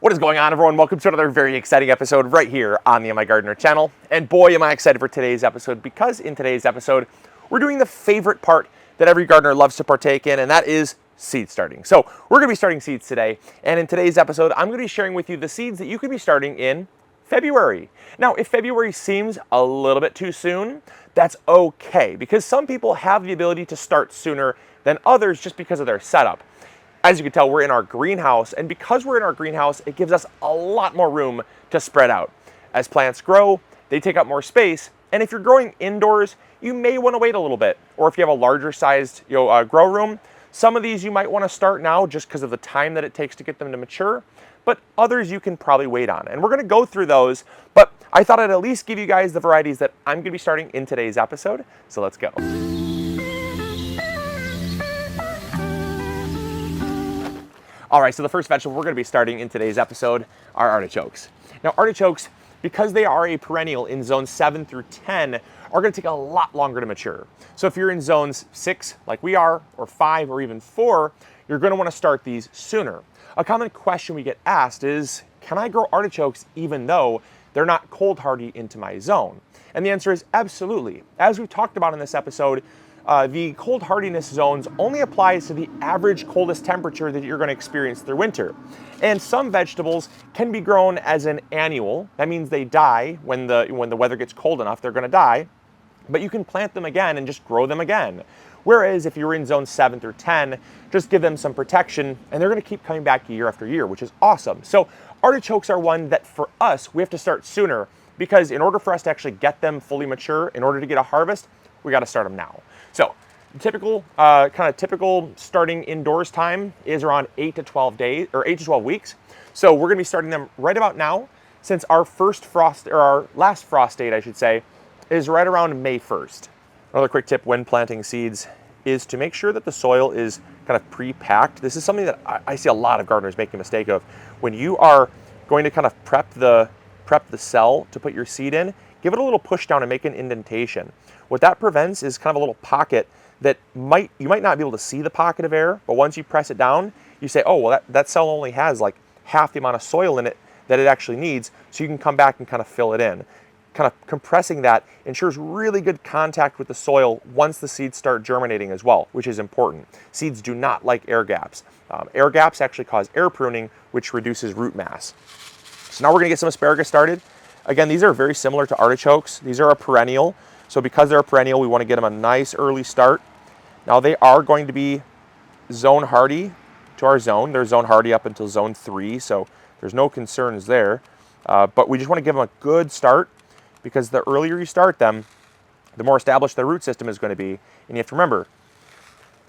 What is going on, everyone? Welcome to another very exciting episode right here on the MIgardener channel. And boy, am I excited for today's episode, because in today's episode, we're doing the favorite part that every gardener loves to partake in, and that is seed starting. So we're gonna be starting seeds today. And in today's episode, I'm gonna be sharing with you the seeds that you could be starting in February. Now, if February seems a little bit too soon, that's okay, because some people have the ability to start sooner than others just because of their setup. As you can tell, we're in our greenhouse, and because we're in our greenhouse, it gives us a lot more room to spread out. As plants grow, they take up more space, and if you're growing indoors, you may want to wait a little bit. Or if you have a larger sized grow room, some of these you might want to start now just because of the time that it takes to get them to mature, but others you can probably wait on. And we're going to go through those, but I thought I'd at least give you guys the varieties that I'm going to be starting in today's episode, so let's go. All right, so the first vegetable we're going to be starting in today's episode are artichokes. Now, artichokes, because they are a perennial in zones 7 through 10, are going to take a lot longer to mature. So if you're in zones 6, like we are, or 5, or even 4, you're going to want to start these sooner. A common question we get asked is, can I grow artichokes even though they're not cold hardy into my zone? And the answer is absolutely. As we've talked about in this episode, the cold hardiness zones only applies to the average coldest temperature that you're going to experience through winter. And some vegetables can be grown as an annual. That means they die when the weather gets cold enough, they're going to die. But you can plant them again and just grow them again. Whereas if you're in zone 7 through 10, just give them some protection and they're going to keep coming back year after year, which is awesome. So artichokes are one that for us, we have to start sooner, because in order for us to actually get them fully mature, in order to get a harvest, we got to start them now. So typical starting indoors time is around 8 to 12 days, or 8 to 12 weeks. So we're going to be starting them right about now, since our our last frost date, I should say, is right around May 1st. Another quick tip when planting seeds is to make sure that the soil is kind of pre-packed. This is something that I see a lot of gardeners making a mistake of. When you are going to kind of prep the cell to put your seed in, give it a little push down and make an indentation. What that prevents is kind of a little pocket that you might not be able to see the pocket of air, but once you press it down, you say, oh, well, that cell only has like half the amount of soil in it that it actually needs, so you can come back and kind of fill it in. Kind of compressing that ensures really good contact with the soil once the seeds start germinating as well, which is important. Seeds do not like air gaps. Air gaps actually cause air pruning, which reduces root mass. So now we're gonna get some asparagus started. Again, these are very similar to artichokes. These are a perennial. So because they're a perennial, we want to get them a nice early start. Now they are going to be zone hardy to our zone. They're zone hardy up until zone 3, so there's no concerns there. But we just want to give them a good start, because the earlier you start them, the more established their root system is going to be. And you have to remember,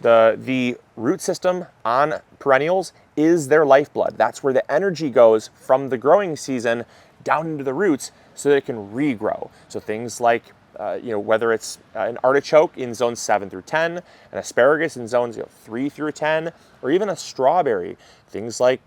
the root system on perennials is their lifeblood. That's where the energy goes from the growing season down into the roots so that it can regrow. So things like whether it's an artichoke in zones 7 through 10, an asparagus in zones 3 through 10, or even a strawberry, things like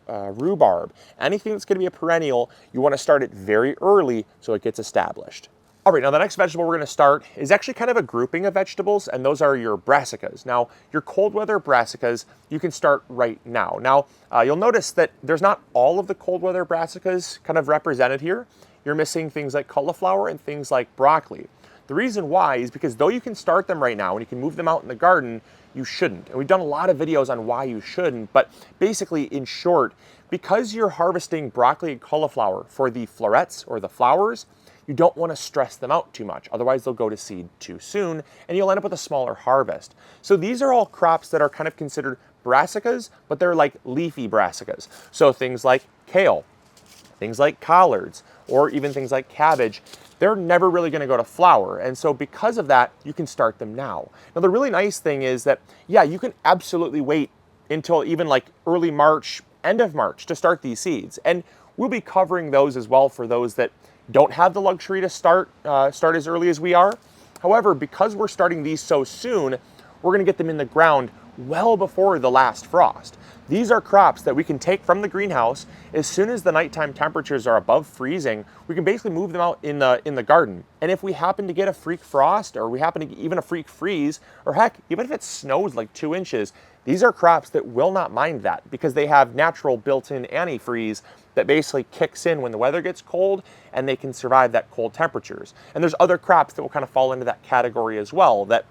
rhubarb, anything that's going to be a perennial, you want to start it very early so it gets established. All right, now the next vegetable we're going to start is actually kind of a grouping of vegetables, and those are your brassicas. Now, your cold weather brassicas, you can start right now. Now, you'll notice that there's not all of the cold weather brassicas kind of represented here. You're missing things like cauliflower and things like broccoli. The reason why is because though you can start them right now and you can move them out in the garden, you shouldn't. And we've done a lot of videos on why you shouldn't, but basically, in short, because you're harvesting broccoli and cauliflower for the florets or the flowers, you don't want to stress them out too much. Otherwise, they'll go to seed too soon and you'll end up with a smaller harvest. So these are all crops that are kind of considered brassicas, but they're like leafy brassicas. So things like kale, things like collards, or even things like cabbage, they're never really going to go to flower. And so because of that, you can start them now. Now, the really nice thing is that, yeah, you can absolutely wait until even like early March, end of March to start these seeds. And we'll be covering those as well for those that don't have the luxury to start as early as we are. However, because we're starting these so soon, we're going to get them in the ground well before the last frost. These are crops that we can take from the greenhouse as soon as the nighttime temperatures are above freezing. We can basically move them out in the garden. And if we happen to get a freak frost, or we happen to get even a freak freeze, or heck, even if it snows like 2 inches, these are crops that will not mind that because they have natural built-in antifreeze that basically kicks in when the weather gets cold, and they can survive that cold temperatures. And there's other crops that will kind of fall into that category as well, that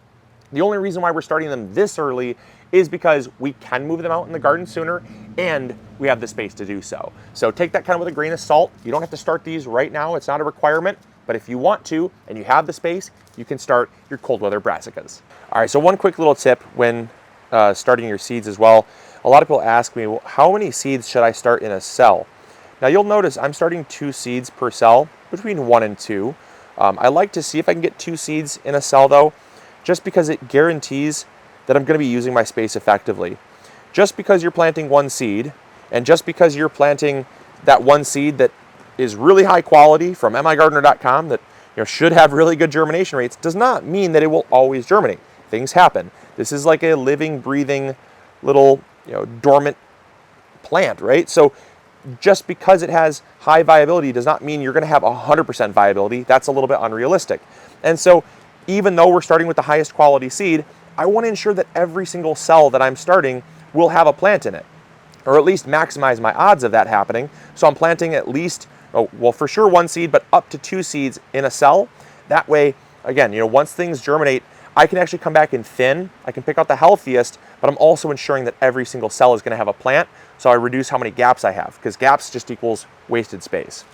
the only reason why we're starting them this early is because we can move them out in the garden sooner and we have the space to do so. So take that kind of with a grain of salt. You don't have to start these right now. It's not a requirement, but if you want to and you have the space, you can start your cold weather brassicas. All right, so one quick little tip when starting your seeds as well. A lot of people ask me, well, how many seeds should I start in a cell? Now you'll notice I'm starting 2 seeds per cell, between 1 and 2. I like to see if I can get 2 seeds in a cell though, just because it guarantees that I'm going to be using my space effectively. Just because you're planting 1 seed, and just because you're planting that 1 seed that is really high quality from MIgardener.com that should have really good germination rates, does not mean that it will always germinate. Things happen. This is like a living, breathing little dormant plant, right? So just because it has high viability does not mean you're going to have 100% viability. That's a little bit unrealistic. And so even though we're starting with the highest quality seed, I want to ensure that every single cell that I'm starting will have a plant in it, or at least maximize my odds of that happening. So I'm planting at least, well, for sure 1 seed, but up to 2 seeds in a cell. That way, again, once things germinate, I can actually come back and thin. I can pick out the healthiest, but I'm also ensuring that every single cell is going to have a plant, so I reduce how many gaps I have, because gaps just equals wasted space.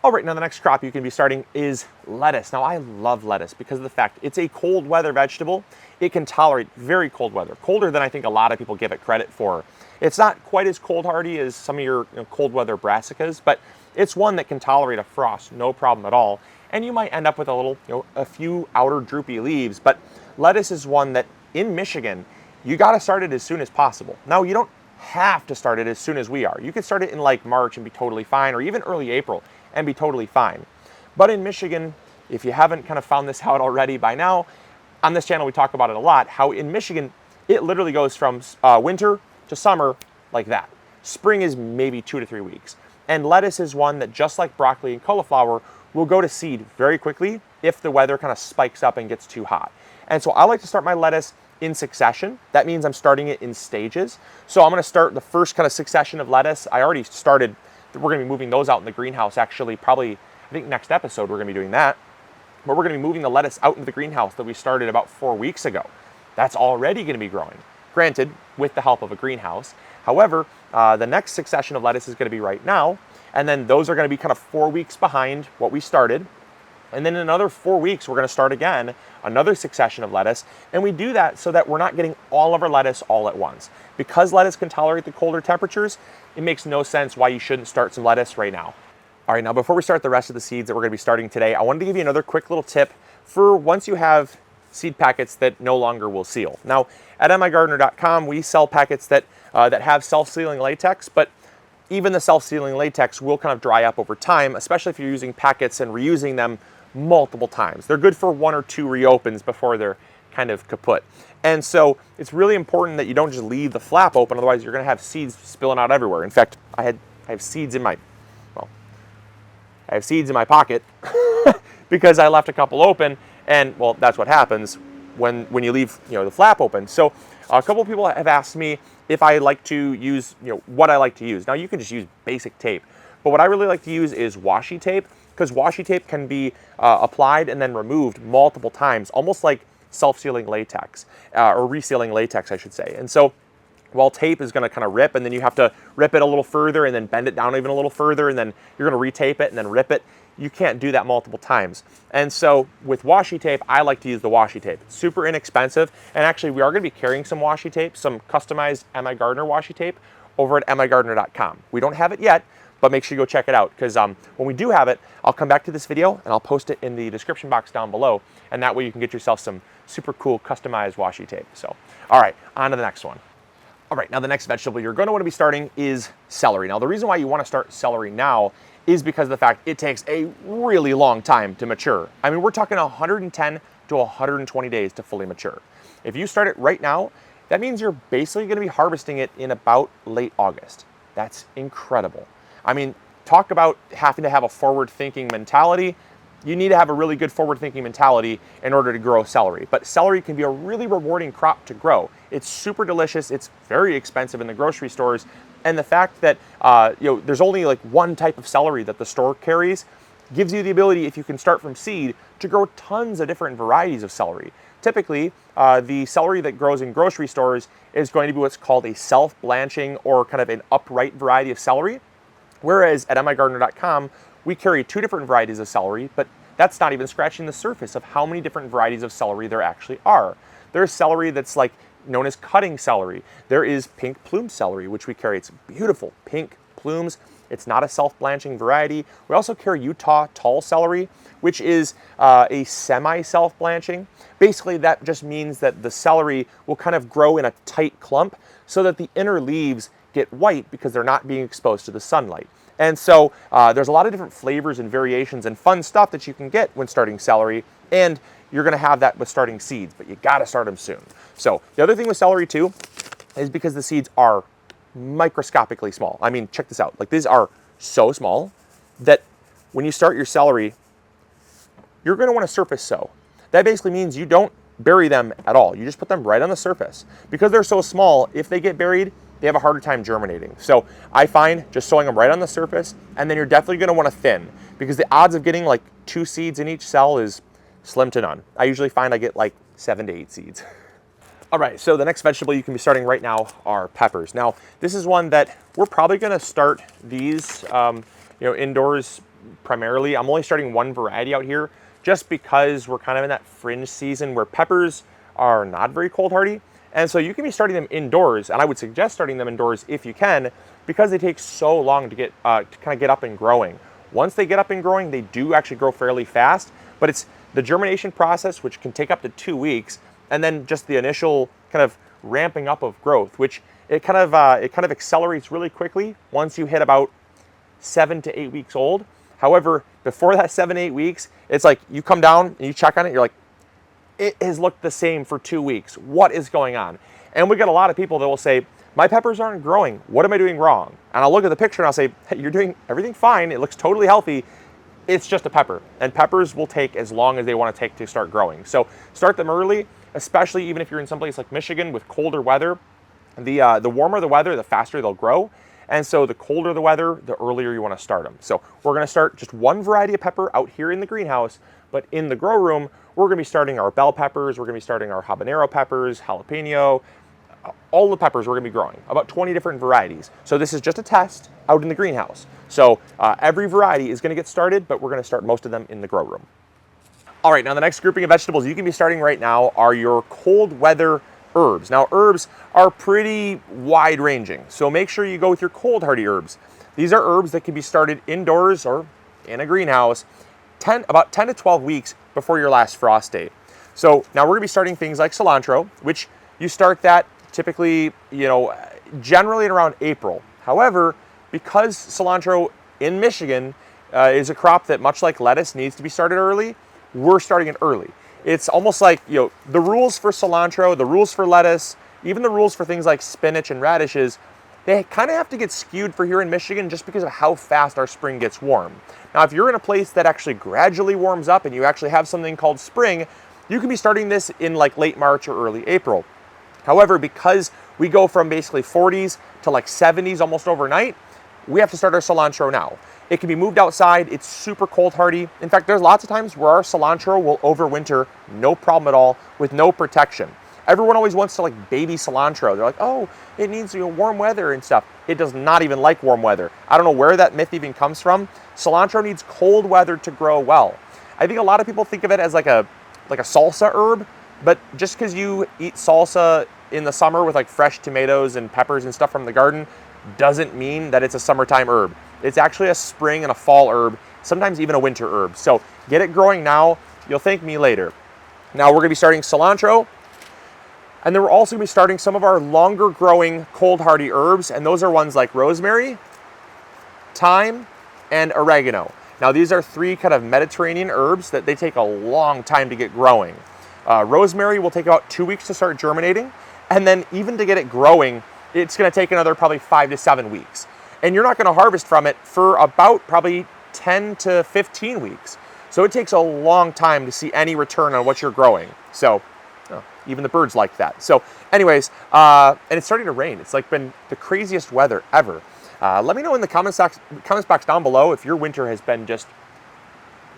All right, now the next crop you can be starting is lettuce. Now I love lettuce because of the fact it's a cold weather vegetable. It can tolerate very cold weather, colder than I think a lot of people give it credit for. It's not quite as cold hardy as some of your cold weather brassicas, but it's one that can tolerate a frost, no problem at all. And you might end up with a few outer droopy leaves, but lettuce is one that in Michigan, you got to start it as soon as possible. Now you don't have to start it as soon as we are. You can start it in like March and be totally fine, or even early April and be totally fine. But in Michigan, if you haven't kind of found this out already by now, on this channel we talk about it a lot, how in Michigan, it literally goes from winter to summer like that. Spring is maybe 2 to 3 weeks. And lettuce is one that, just like broccoli and cauliflower, will go to seed very quickly if the weather kind of spikes up and gets too hot. And so I like to start my lettuce in succession. That means I'm starting it in stages. So I'm going to start the first kind of succession of lettuce. I already started, we're going to be moving those out in the greenhouse actually, probably, I think next episode we're going to be doing that. But we're going to be moving the lettuce out into the greenhouse that we started about 4 weeks ago. That's already going to be growing, granted, with the help of a greenhouse. However, the next succession of lettuce is going to be right now, and then those are going to be kind of 4 weeks behind what we started. And then in another 4 weeks, we're going to start again, another succession of lettuce. And we do that so that we're not getting all of our lettuce all at once. Because lettuce can tolerate the colder temperatures, it makes no sense why you shouldn't start some lettuce right now. All right, now before we start the rest of the seeds that we're going to be starting today, I wanted to give you another quick little tip for once you have seed packets that no longer will seal. Now, at MIgardener.com, we sell packets that have self-sealing latex, but even the self-sealing latex will kind of dry up over time, especially if you're using packets and reusing them multiple times. They're good for 1 or 2 reopens before they're kind of kaput. And so it's really important that you don't just leave the flap open, otherwise you're going to have seeds spilling out everywhere. In fact, I have seeds in my pocket because I left a couple open, and well, that's what happens when you leave the flap open. So a couple of people have asked me if I like to use what I like to use. Now you can just use basic tape, but what I really like to use is washi tape, because washi tape can be applied and then removed multiple times, almost like self-sealing latex, or resealing latex, I should say. And so while tape is going to kind of rip, and then you have to rip it a little further and then bend it down even a little further, and then you're going to retape it and then rip it. You can't do that multiple times. And so with washi tape, I like to use the washi tape. It's super inexpensive. And actually, we are going to be carrying some washi tape, some customized MIgardener washi tape over at MIgardener.com. We don't have it yet, but make sure you go check it out, because when we do have it, I'll come back to this video and I'll post it in the description box down below. And that way you can get yourself some super cool customized washi tape. So, all right, on to the next one. All right, now the next vegetable you're going to want to be starting is celery. Now the reason why you want to start celery now is because of the fact it takes a really long time to mature. I mean, we're talking 110 to 120 days to fully mature. If you start it right now, that means you're basically going to be harvesting it in about late August. That's incredible. I mean, talk about having to have a forward-thinking mentality. You need to have a really good forward-thinking mentality in order to grow celery. But celery can be a really rewarding crop to grow. It's super delicious. It's very expensive in the grocery stores. And the fact that there's only like one type of celery that the store carries gives you the ability, if you can start from seed, to grow tons of different varieties of celery. Typically, the celery that grows in grocery stores is going to be what's called a self-blanching or kind of an upright variety of celery. Whereas at MIgardener.com, we carry 2 different varieties of celery, but that's not even scratching the surface of how many different varieties of celery there actually are. There's celery that's like known as cutting celery. There is pink plume celery, which we carry. It's beautiful pink plumes. It's not a self-blanching variety. We also carry Utah tall celery, which is a semi-self-blanching. Basically, that just means that the celery will kind of grow in a tight clump so that the inner leaves get white because they're not being exposed to the sunlight. And so there's a lot of different flavors and variations and fun stuff that you can get when starting celery, and you're gonna have that with starting seeds, but you gotta start them soon. So the other thing with celery too is because the seeds are microscopically small. I mean, check this out. Like, these are so small that when you start your celery, you're going to want to surface sow. That basically means you don't bury them at all. You just put them right on the surface. Because they're so small, if they get buried, they have a harder time germinating. So I find just sowing them right on the surface, and then you're definitely going to want to thin, because the odds of getting like 2 seeds in each cell is slim to none. I usually find I get like 7 to 8 seeds. All right, so the next vegetable you can be starting right now are peppers. Now, this is one that we're probably gonna start these indoors primarily. I'm only starting one variety out here just because we're kind of in that fringe season where peppers are not very cold hardy. And so you can be starting them indoors, and I would suggest starting them indoors if you can, because they take so long to get to kind of get up and growing. Once they get up and growing, they do actually grow fairly fast, but it's the germination process, which can take up to 2 weeks, and then just the initial kind of ramping up of growth, which it kind of accelerates really quickly once you hit about 7 to 8 weeks old. However, before that 7 to 8 weeks, it's like you come down and you check on it, you're like, it has looked the same for 2 weeks. What is going on? And we get a lot of people that will say, my peppers aren't growing. What am I doing wrong? And I'll look at the picture and I'll say, hey, you're doing everything fine. It looks totally healthy. It's just a pepper. And peppers will take as long as they want to take to start growing. So start them early, especially even if you're in someplace like Michigan with colder weather. The warmer the weather, the faster they'll grow. And so the colder the weather, the earlier you want to start them. So we're going to start just one variety of pepper out here in the greenhouse, but in the grow room, we're going to be starting our bell peppers, we're going to be starting our habanero peppers, jalapeno, all the peppers we're going to be growing, about 20 different varieties. So this is just a test out in the greenhouse. So every variety is going to get started, but we're going to start most of them in the grow room. All right, now the next grouping of vegetables you can be starting right now are your cold weather herbs. Now herbs are pretty wide ranging, so make sure you go with your cold hardy herbs. These are herbs that can be started indoors or in a greenhouse about 10 to 12 weeks before your last frost date. So now we're going to be starting things like cilantro, which you start that typically, generally in around April. However, because cilantro in Michigan is a crop that, much like lettuce, needs to be started early, we're starting it early. It's almost like, the rules for cilantro, the rules for lettuce, even the rules for things like spinach and radishes, they kind of have to get skewed for here in Michigan just because of how fast our spring gets warm. Now, if you're in a place that actually gradually warms up and you actually have something called spring, you can be starting this in like late March or early April. However, because we go from basically 40s to like 70s almost overnight, we have to start our cilantro now. It can be moved outside. It's super cold hardy. In fact, there's lots of times where our cilantro will overwinter, no problem at all, with no protection. Everyone always wants to like baby cilantro. They're like, oh, it needs warm weather and stuff. It does not even like warm weather. I don't know where that myth even comes from. Cilantro needs cold weather to grow well. I think a lot of people think of it as like a salsa herb, but just because you eat salsa in the summer with like fresh tomatoes and peppers and stuff from the garden doesn't mean that it's a summertime herb. It's actually a spring and a fall herb, sometimes even a winter herb. So get it growing now. You'll thank me later. Now we're going to be starting cilantro, and then we're also going to be starting some of our longer growing cold hardy herbs, and those are ones like rosemary, thyme, and oregano. Now these are 3 kind of Mediterranean herbs that they take a long time to get growing. Rosemary will take about 2 weeks to start germinating, And then even to get it growing, it's gonna take another probably 5 to 7 weeks. And you're not gonna harvest from it for about probably 10 to 15 weeks. So it takes a long time to see any return on what you're growing. So even the birds like that. So anyways, and it's starting to rain. It's like been the craziest weather ever. Let me know in the comments box down below if your winter has been just,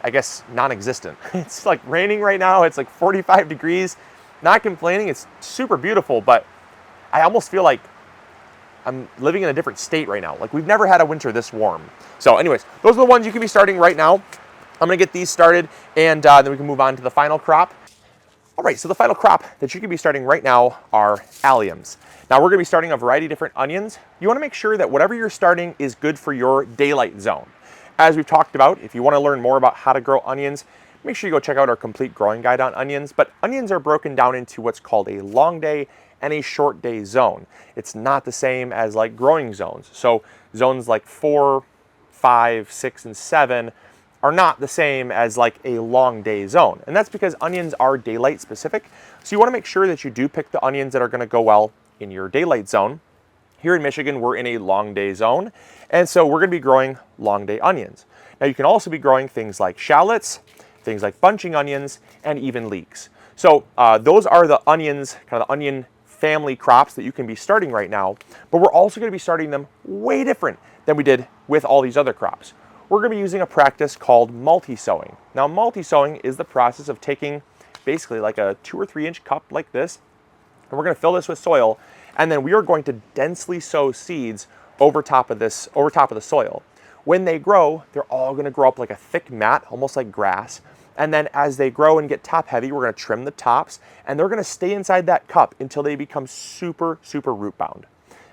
I guess, non-existent. It's like raining right now. It's like 45 degrees. Not complaining. It's super beautiful, but I almost feel like I'm living in a different state right now. Like we've never had a winter this warm. So anyways, those are the ones you can be starting right now. I'm gonna get these started, and then we can move on to the final crop. All right, so the final crop that you can be starting right now are alliums. Now we're gonna be starting a variety of different onions. You wanna make sure that whatever you're starting is good for your daylight zone. As we've talked about, if you wanna learn more about how to grow onions, make sure you go check out our complete growing guide on onions. But onions are broken down into what's called a long day and a short day zone. It's not the same as like growing zones. So zones like 4, 5, 6, and 7 are not the same as like a long day zone. And that's because onions are daylight specific. So you wanna make sure that you do pick the onions that are gonna go well in your daylight zone. Here in Michigan, we're in a long day zone. And so we're gonna be growing long day onions. Now you can also be growing things like shallots, things like bunching onions, and even leeks. So those are the onions, kind of the onion family crops that you can be starting right now, but we're also gonna be starting them way different than we did with all these other crops. We're gonna be using a practice called multi-sowing. Now multi-sowing is the process of taking basically like a 2 or 3 inch cup like this, and we're gonna fill this with soil, and then we are going to densely sow seeds over top of the soil. When they grow, they're all gonna grow up like a thick mat, almost like grass. And then as they grow and get top heavy, we're gonna trim the tops, and they're gonna stay inside that cup until they become super, super root bound.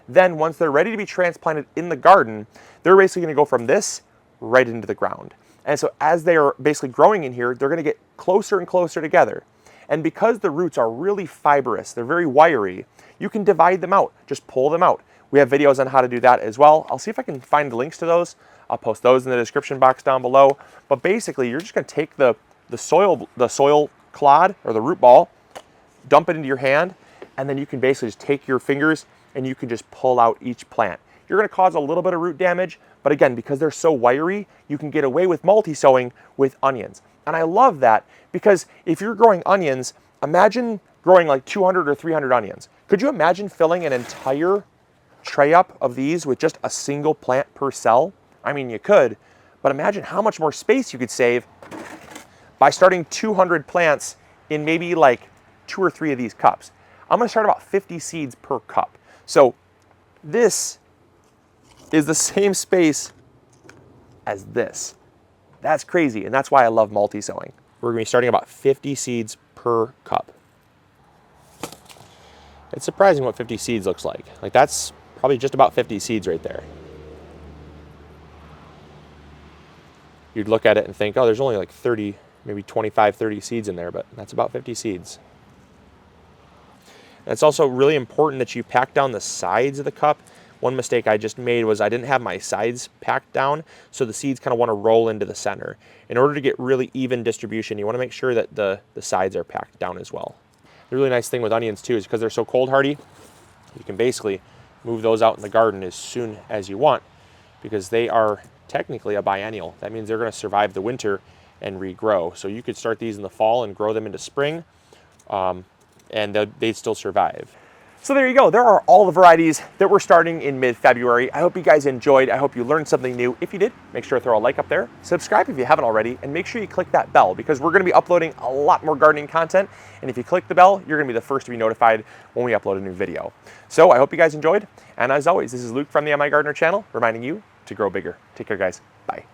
Then once they're ready to be transplanted in the garden, they're basically gonna go from this right into the ground. And so as they are basically growing in here, they're gonna get closer and closer together. And because the roots are really fibrous, they're very wiry, you can divide them out, just pull them out. We have videos on how to do that as well. I'll see if I can find the links to those. I'll post those in the description box down below. But basically, you're just gonna take the soil clod or the root ball, dump it into your hand, and then you can basically just take your fingers and you can just pull out each plant. You're gonna cause a little bit of root damage, but again, because they're so wiry, you can get away with multi-sowing with onions. And I love that because if you're growing onions, imagine growing like 200 or 300 onions. Could you imagine filling an entire tray up of these with just a single plant per cell? I mean, you could, but imagine how much more space you could save by starting 200 plants in maybe like 2 or 3 of these cups. I'm gonna start about 50 seeds per cup. So this is the same space as this. That's crazy, and that's why I love multi-sowing. We're gonna be starting about 50 seeds per cup. It's surprising what 50 seeds looks like. Like that's probably just about 50 seeds right there. You'd look at it and think, oh, there's only like 30, maybe 25, 30 seeds in there, but that's about 50 seeds. And it's also really important that you pack down the sides of the cup. One mistake I just made was I didn't have my sides packed down, so the seeds kind of want to roll into the center. In order to get really even distribution, you want to make sure that the sides are packed down as well. The really nice thing with onions too is because they're so cold hardy, you can basically move those out in the garden as soon as you want because they are technically a biennial. That means they're going to survive the winter and regrow. So you could start these in the fall and grow them into spring, and they'd still survive. So there you go. There are all the varieties that we're starting in mid-February. I hope you guys enjoyed. I hope you learned something new. If you did, make sure to throw a like up there. Subscribe if you haven't already, and make sure you click that bell because we're going to be uploading a lot more gardening content. And if you click the bell, you're going to be the first to be notified when we upload a new video. So I hope you guys enjoyed. And as always, this is Luke from the MIgardener channel, reminding you to grow bigger. Take care, guys. Bye.